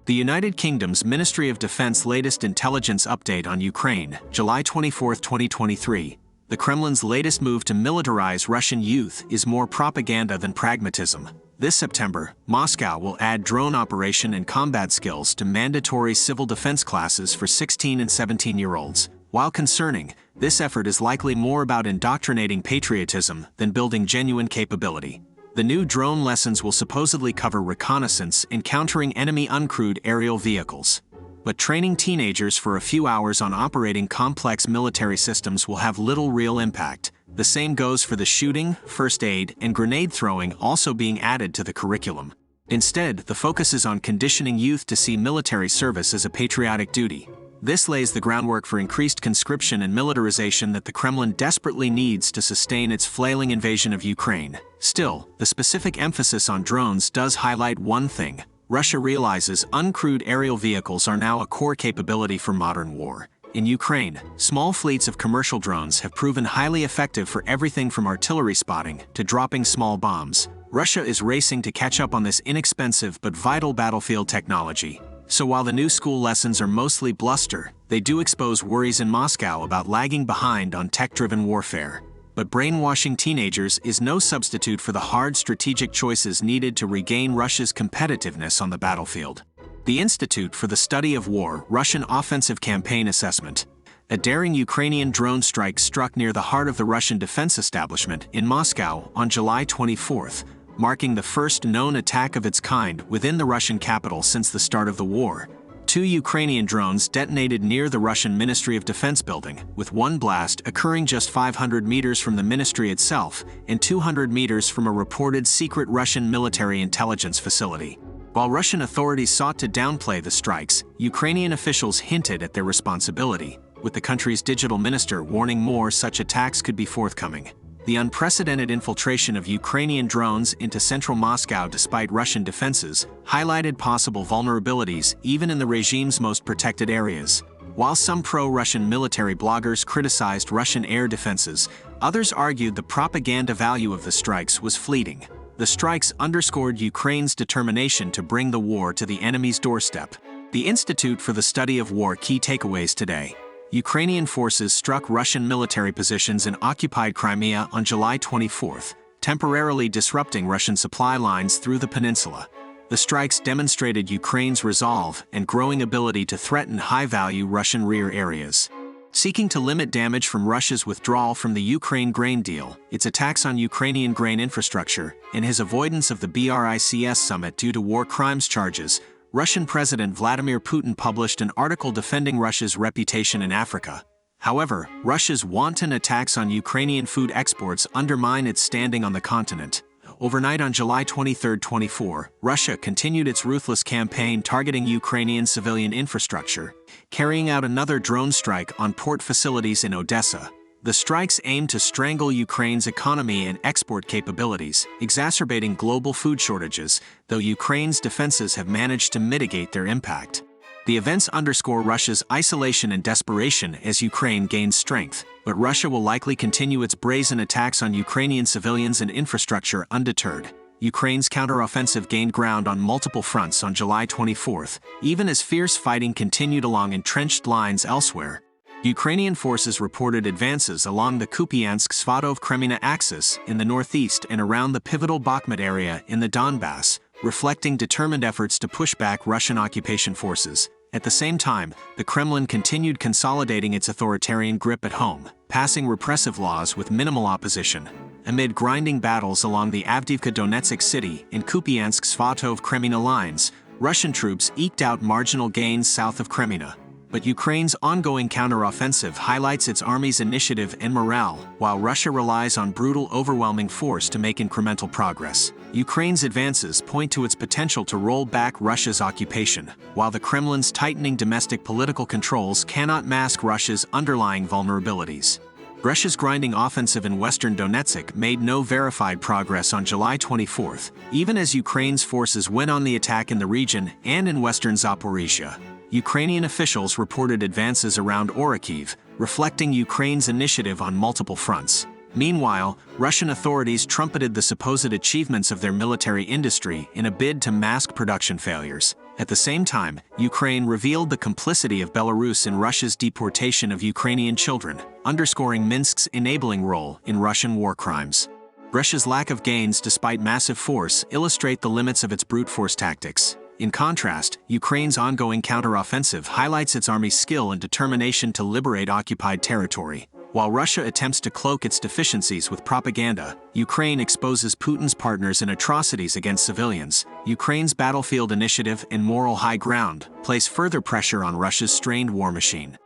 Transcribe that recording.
The United Kingdom's Ministry of Defense latest intelligence update on Ukraine, July 24, 2023. The Kremlin's latest move to militarize Russian youth is more propaganda than pragmatism. This September, Moscow will add drone operation and combat skills to mandatory civil defense classes for 16 and 17-year-olds. While concerning, this effort is likely more about indoctrinating patriotism than building genuine capability. The new drone lessons will supposedly cover reconnaissance, encountering enemy uncrewed aerial vehicles. But training teenagers for a few hours on operating complex military systems will have little real impact. The same goes for the shooting, first aid, and grenade throwing also being added to the curriculum. Instead, the focus is on conditioning youth to see military service as a patriotic duty. This lays the groundwork for increased conscription and militarization that the Kremlin desperately needs to sustain its flailing invasion of Ukraine. Still, the specific emphasis on drones does highlight one thing. Russia realizes uncrewed aerial vehicles are now a core capability for modern war. In Ukraine, small fleets of commercial drones have proven highly effective for everything from artillery spotting to dropping small bombs. Russia is racing to catch up on this inexpensive but vital battlefield technology. So while the new school lessons are mostly bluster, they do expose worries in Moscow about lagging behind on tech-driven warfare. But brainwashing teenagers is no substitute for the hard strategic choices needed to regain Russia's competitiveness on the battlefield. The Institute for the Study of War Russian Offensive Campaign Assessment. A daring Ukrainian drone strike struck near the heart of the Russian defense establishment in Moscow on July 24th, marking the first known attack of its kind within the Russian capital since the start of the war. 2 Ukrainian drones detonated near the Russian Ministry of Defense building, with one blast occurring just 500 meters from the ministry itself and 200 meters from a reported secret Russian military intelligence facility. While Russian authorities sought to downplay the strikes, Ukrainian officials hinted at their responsibility, with the country's digital minister warning more such attacks could be forthcoming. The unprecedented infiltration of Ukrainian drones into central Moscow despite Russian defenses highlighted possible vulnerabilities even in the regime's most protected areas. While some pro-Russian military bloggers criticized Russian air defenses, others argued the propaganda value of the strikes was fleeting. The strikes underscored Ukraine's determination to bring the war to the enemy's doorstep. The Institute for the Study of War key takeaways today. Ukrainian forces struck Russian military positions in occupied Crimea on July 24th, temporarily disrupting Russian supply lines through the peninsula. The strikes demonstrated Ukraine's resolve and growing ability to threaten high-value Russian rear areas. Seeking to limit damage from Russia's withdrawal from the Ukraine grain deal, its attacks on Ukrainian grain infrastructure, and his avoidance of the BRICS summit due to war crimes charges, Russian President Vladimir Putin published an article defending Russia's reputation in Africa. However, Russia's wanton attacks on Ukrainian food exports undermine its standing on the continent. Overnight on July 23-24, Russia continued its ruthless campaign targeting Ukrainian civilian infrastructure, carrying out another drone strike on port facilities in Odessa. The strikes aimed to strangle Ukraine's economy and export capabilities, exacerbating global food shortages, though Ukraine's defenses have managed to mitigate their impact. The events underscore Russia's isolation and desperation as Ukraine gains strength, but Russia will likely continue its brazen attacks on Ukrainian civilians and infrastructure undeterred. Ukraine's counteroffensive gained ground on multiple fronts on July 24th, even as fierce fighting continued along entrenched lines elsewhere. Ukrainian forces reported advances along the Kupiansk-Svatov-Kremina axis in the northeast and around the pivotal Bakhmut area in the Donbass, reflecting determined efforts to push back Russian occupation forces. At the same time, the Kremlin continued consolidating its authoritarian grip at home, passing repressive laws with minimal opposition. Amid grinding battles along the Avdiivka-Donetsk city and Kupiansk-Svatov-Kremina lines, Russian troops eked out marginal gains south of Kremina. But Ukraine's ongoing counteroffensive highlights its army's initiative and morale, while Russia relies on brutal, overwhelming force to make incremental progress. Ukraine's advances point to its potential to roll back Russia's occupation, while the Kremlin's tightening domestic political controls cannot mask Russia's underlying vulnerabilities. Russia's grinding offensive in western Donetsk made no verified progress on July 24th, even as Ukraine's forces went on the attack in the region and in western Zaporizhia. Ukrainian officials reported advances around Orikhiv, reflecting Ukraine's initiative on multiple fronts. Meanwhile, Russian authorities trumpeted the supposed achievements of their military industry in a bid to mask production failures. At the same time, Ukraine revealed the complicity of Belarus in Russia's deportation of Ukrainian children, underscoring Minsk's enabling role in Russian war crimes. Russia's lack of gains despite massive force illustrate the limits of its brute force tactics. In contrast, Ukraine's ongoing counteroffensive highlights its army's skill and determination to liberate occupied territory. While Russia attempts to cloak its deficiencies with propaganda, Ukraine exposes Putin's partners in atrocities against civilians. Ukraine's battlefield initiative and moral high ground place further pressure on Russia's strained war machine.